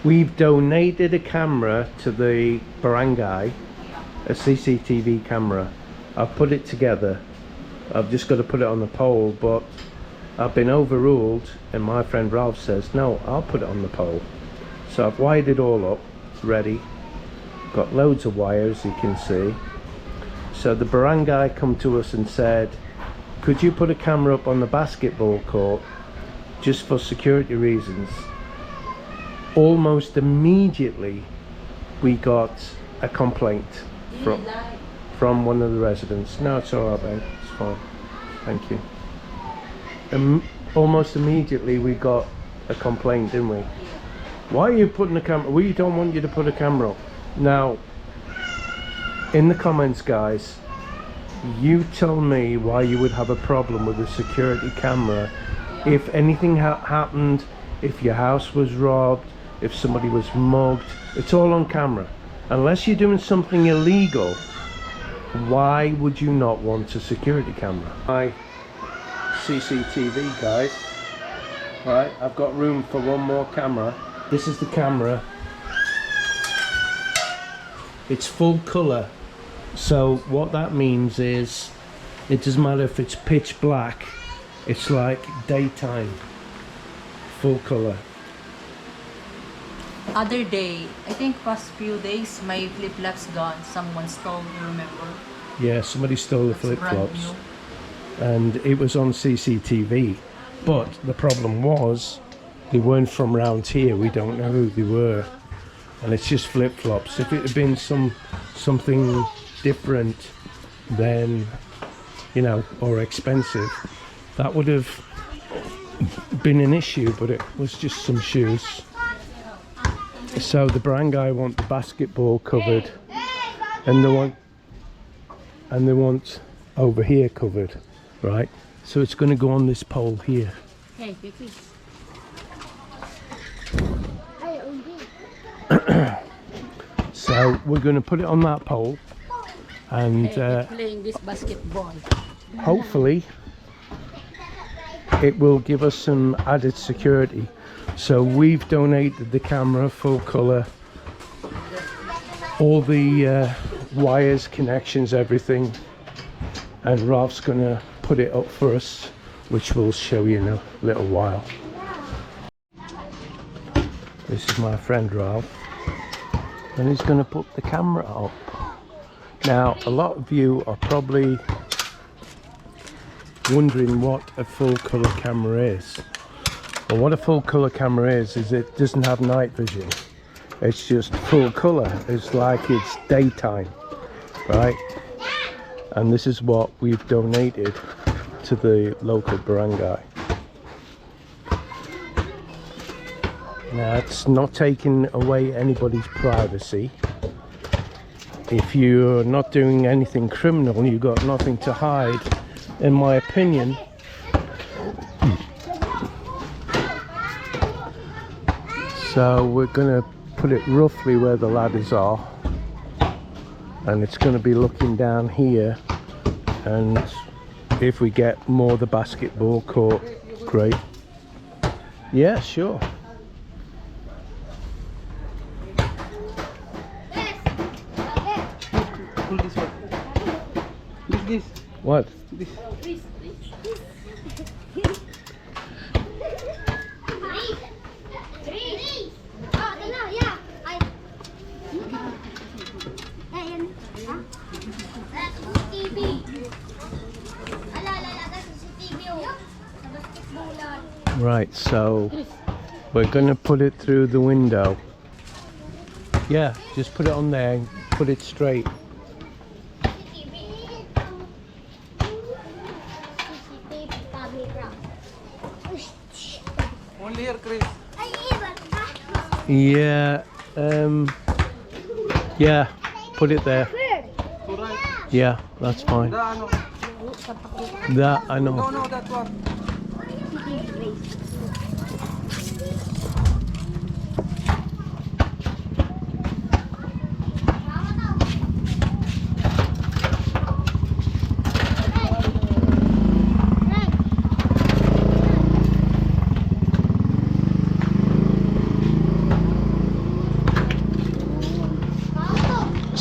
We've donated a camera to the barangay, a CCTV camera. I've put it together. I've just got to put it on the pole, but I've been overruled, and my friend Ralph says, no, I'll put it on the pole. So I've wired it all up, ready. Got loads of wires, you can see. So the barangay come to us and said, could you put a camera up on the basketball court just for security reasons? Almost immediately we got a complaint from one of the residents. No, it's all right, babe. It's fine. Thank you. Almost immediately we got a complaint, didn't we? Why are you putting a camera? We don't want you to put a camera up. Now, in the comments, guys, you tell me why you would have a problem with a security camera if anything happened, if your house was robbed, if somebody was mugged. It's all on camera. Unless you're doing something illegal, why would you not want a security camera? My CCTV, guys. Right, I've got room for one more camera. This is the camera. It's full color. So what that means is it doesn't matter if it's pitch black, it's like daytime, full color. Other day, I think past few days, my flip-flops gone. Someone stole, remember? Yeah, somebody stole the flip-flops. And it was on CCTV. But the problem was, they weren't from around here. We don't know who they were. And it's just flip-flops. If it had been something different, then, you know, or expensive, that would have been an issue, but it was just some shoes. So the barangay want the basketball covered, and they want over here covered, right? So it's going to go on this pole here. Hey, please. So we're going to put it on that pole, and Playing this basketball. hopefully it will give us some added security. So we've donated the camera, full color, all the wires, connections, everything, and Ralph's gonna put it up for us, which we'll show you in a little while. This is my friend Ralph, and he's gonna put the camera up. Now, a lot of you are probably wondering what a full color camera is. Well, what a full color camera is it doesn't have night vision. It's just full color. It's like it's daytime, right? And this is what we've donated to the local barangay. Now, it's not taking away anybody's privacy. If you're not doing anything criminal, you've got nothing to hide, in my opinion. So we're going to put it roughly where the ladders are, and it's going to be looking down here, and if we get more of the basketball court, great. Yeah, sure. Pull this one. This. What? This. Right, so we're going to put it through the window. Yeah, just put it on there and put it straight. Only here, Chris. Yeah, yeah, put it there. Yeah, that's fine. That, I know. No, that one.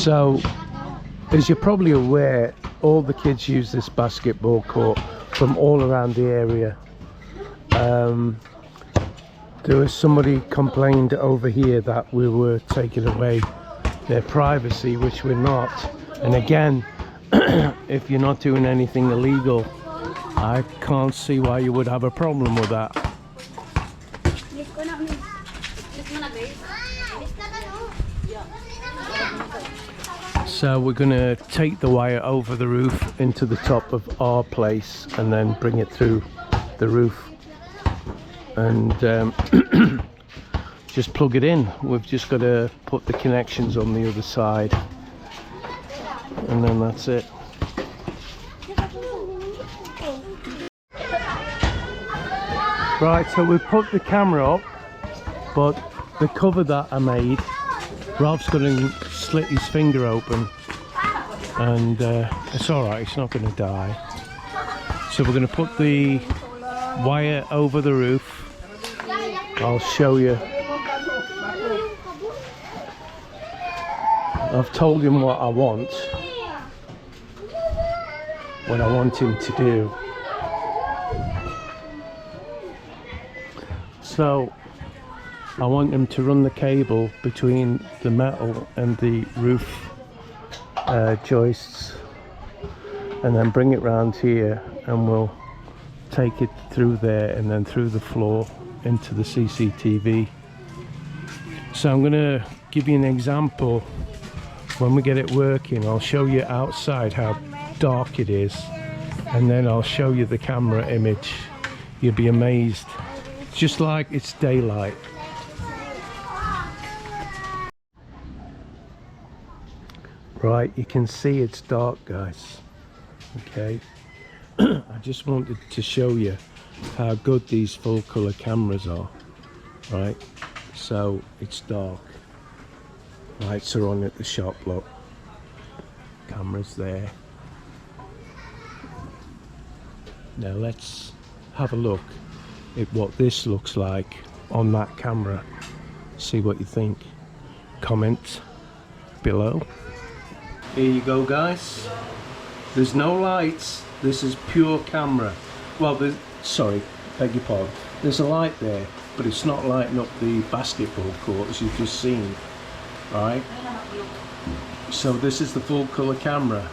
So, as you're probably aware, all the kids use this basketball court from all around the area. There was somebody complained over here that we were taking away their privacy, which we're not. And again, if you're not doing anything illegal, I can't see why you would have a problem with that. So we're gonna take the wire over the roof into the top of our place and then bring it through the roof and just plug it in. We've just got to put the connections on the other side and then that's it. Right, so we put the camera up, but the cover that I made, Ralph's going to slit his finger open and it's alright, it's not going to die. So we're going to put the wire over the roof. I'll show you. I've told him what I want him to do. So I want him to run the cable between the metal and the roof joists and then bring it round here, and we'll take it through there and then through the floor into the CCTV. So I'm going to give you an example. When we get it working, I'll show you outside how dark it is, and then I'll show you the camera image. You'll be amazed. It's just like it's daylight. Right, you can see it's dark, guys. Okay. I just wanted to show you how good these full color cameras are. Right, so it's dark. Lights are on at the shop, look. Cameras there. Now let's have a look at what this looks like on that camera. See what you think. Comment below. Here you go, guys. There's no lights. This is pure camera. Well, sorry, beg your pardon. There's a light there, but it's not lighting up the basketball court as you've just seen. Right? So this is the full color camera.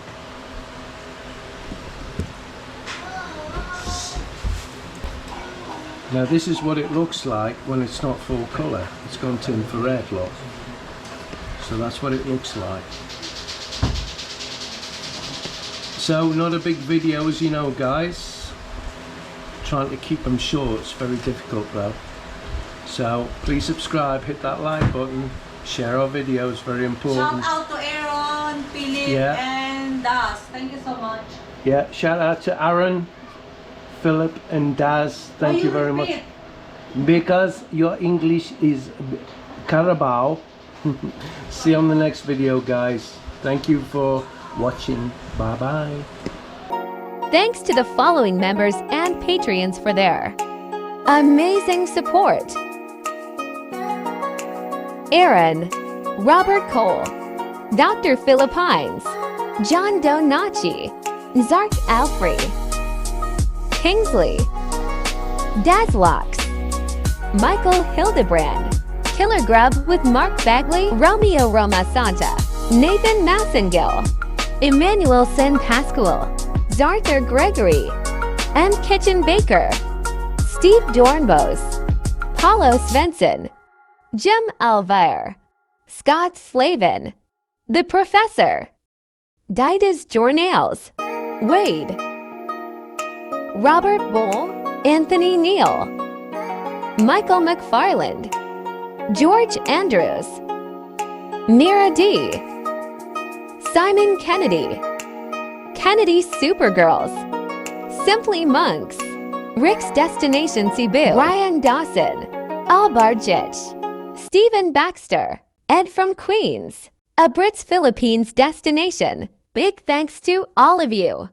Now this is what it looks like when it's not full color. It's gone to infrared, look. So that's what it looks like. So not a big video, as you know, guys. Trying to keep them short, it's very difficult though. So please subscribe, hit that like button. Share our videos, very important. Shout out to Aaron, Philip, and Das. Thank you so much. Yeah, shout out to Aaron, Philip, and Daz. Thank you very much. Because your English is Carabao. See you on the next video, guys. Thank you for watching. Bye bye. Thanks to the following members and Patreons for their amazing support: Aaron, Robert Cole, Dr. Philippines, John Donachi, Zark Alfrey, Kingsley, Dazlox, Michael Hildebrand, Killer Grub with Mark Bagley, Romeo Roma Santa, Nathan Massengill, Emmanuel Sen Pascual, Zarther Gregory, M. Kitchen Baker, Steve Dornbos, Paulo Svensson, Jim Alvair, Scott Slavin, The Professor, Didas Jornales, Wade, Robert Bull, Anthony Neal, Michael McFarland, George Andrews, Mira D, Simon Kennedy, Kennedy Supergirls, Simply Monks, Rick's Destination Cebu, Ryan Dawson, Albar Jitch, Stephen Baxter, Ed from Queens, a Brit's Philippines destination. Big thanks to all of you.